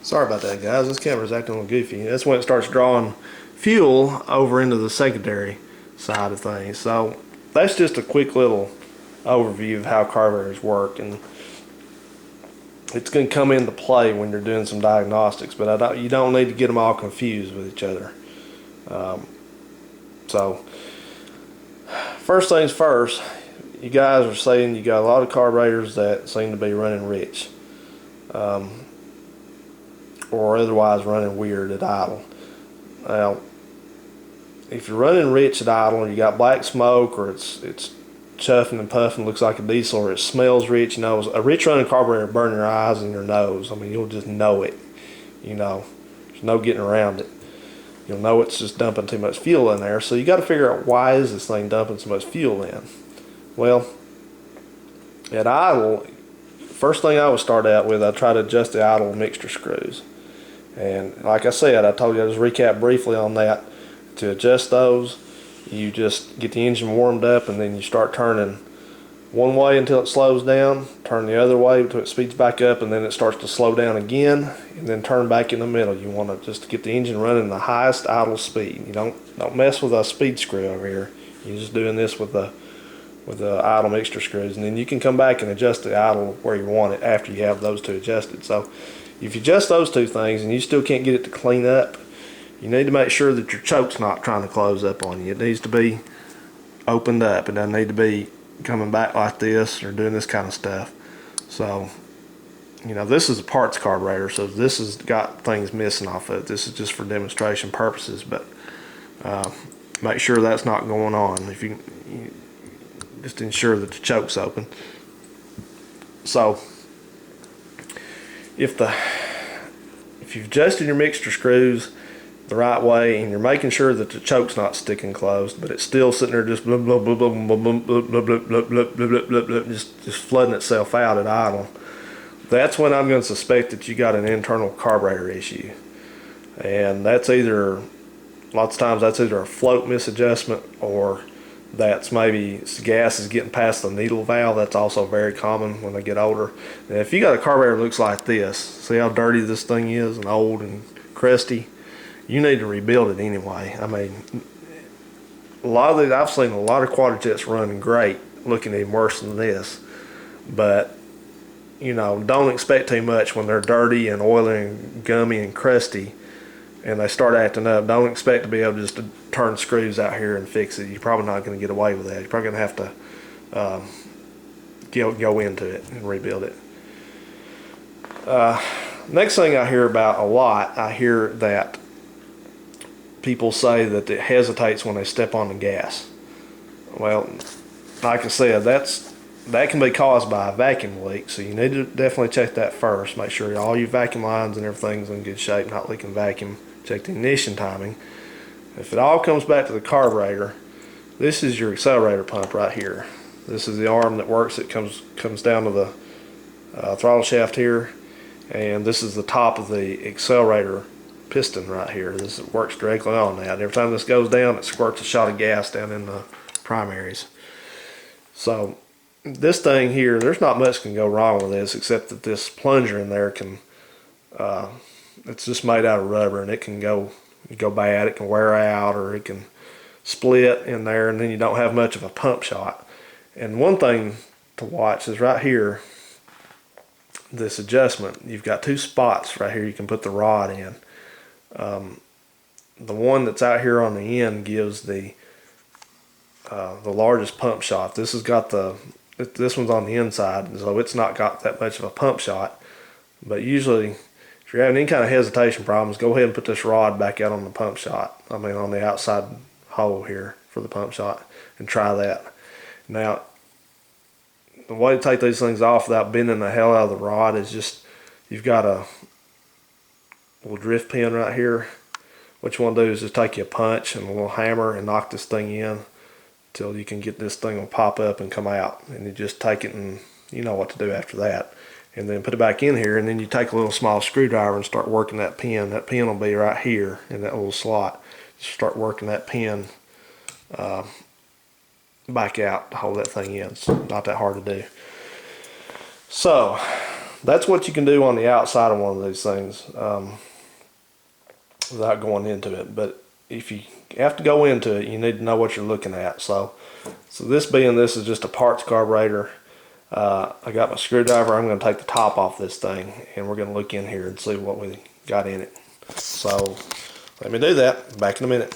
Sorry about that, guys. This camera's acting a little goofy. That's when it starts drawing fuel over into the secondary side of things. So that's just a quick little overview of how carburetors work, and it's going to come into play when you're doing some diagnostics, but you don't need to get them all confused with each other. So first things first, you guys are saying you got a lot of carburetors that seem to be running rich. Or otherwise running weird at idle. Now, if you're running rich at idle and you got black smoke, or it's chuffing and puffing, looks like a diesel, or it smells rich, you know, a rich running carburetor will burn your eyes and your nose. I mean, you'll just know it. You know, there's no getting around it. You'll know it's just dumping too much fuel in there. So you got to figure out, why is this thing dumping so much fuel in? Well, at idle, first thing I would start out with, I try to adjust the idle mixture screws. And like I said, I told you, I'll just recap briefly on that. To adjust those, you just get the engine warmed up, and then you start turning one way until it slows down, turn the other way until it speeds back up, and then it starts to slow down again, and then turn back in the middle. You want to just get the engine running the highest idle speed. You don't mess with a speed screw over here. You're just doing this with the idle mixture screws, and then you can come back and adjust the idle where you want it after you have those two adjusted. So if you adjust those two things and you still can't get it to clean up, you need to make sure that your choke's not trying to close up on you. It needs to be opened up. It doesn't need to be coming back like this or doing this kind of stuff. So, you know, this is a parts carburetor, so this has got things missing off of it. This is just for demonstration purposes, but make sure that's not going on. If you just ensure that the choke's open. So if you've adjusted your mixture screws the right way, and you're making sure that the choke's not sticking closed, but it's still sitting there just blub, blub, blub, blub, blub, blub, blub, blub, blub, blub, blub, blub, blub, just flooding itself out at idle, that's when I'm going to suspect that you got an internal carburetor issue. And that's either, lots of times that's either a float misadjustment, or that's maybe gas is getting past the needle valve. That's also very common when they get older. And if you got a carburetor that looks like this, see how dirty this thing is and old and crusty, you need to rebuild it anyway. I mean, a lot of these, I've seen a lot of Quadrajets running great, looking even worse than this. But, you know, don't expect too much when they're dirty and oily and gummy and crusty and they start acting up. Don't expect to be able just to turn screws out here and fix it. You're probably not going to get away with that. You're probably going to have to go into it and rebuild it. Next thing I hear about a lot, I hear that people say that it hesitates when they step on the gas. Well, like I said, that can be caused by a vacuum leak, so you need to definitely check that first. Make sure all your vacuum lines and everything's in good shape, not leaking vacuum. Check the ignition timing. If it all comes back to the carburetor, this is your accelerator pump right here. This is the arm that works. It comes down to the throttle shaft here, and this is the top of the accelerator piston right here. This works directly on that. Every time this goes down, it squirts a shot of gas down in the primaries. So this thing here, there's not much can go wrong with this, except that this plunger in there can it's just made out of rubber, and it can go bad. It can wear out, or it can split in there, and then you don't have much of a pump shot. And one thing to watch is right here, this adjustment. You've got two spots right here you can put the rod in. The one that's out here on the end gives the largest pump shot. This one's on the inside, so it's not got that much of a pump shot. But usually, if you're having any kind of hesitation problems, go ahead and put this rod back out on the pump shot. I mean, on the outside hole here for the pump shot, and try that. Now, the way to take these things off without bending the hell out of the rod is just, you've got a little drift pin right here. What you want to do is just take you a punch and a little hammer and knock this thing in till you can get this thing to pop up and come out. And you just take it, and you know what to do after that. And then put it back in here, and then you take a little small screwdriver and start working that pin. That pin will be right here in that little slot. Just start working that pin back out to hold that thing in. It's not that hard to do. So that's what you can do on the outside of one of these things without going into it. But if you have to go into it, you need to know what you're looking at. So this is just a parts carburetor. I got my screwdriver. I'm going to take the top off this thing, and we're going to look in here and see what we got in it. So let me do that. Back in a minute.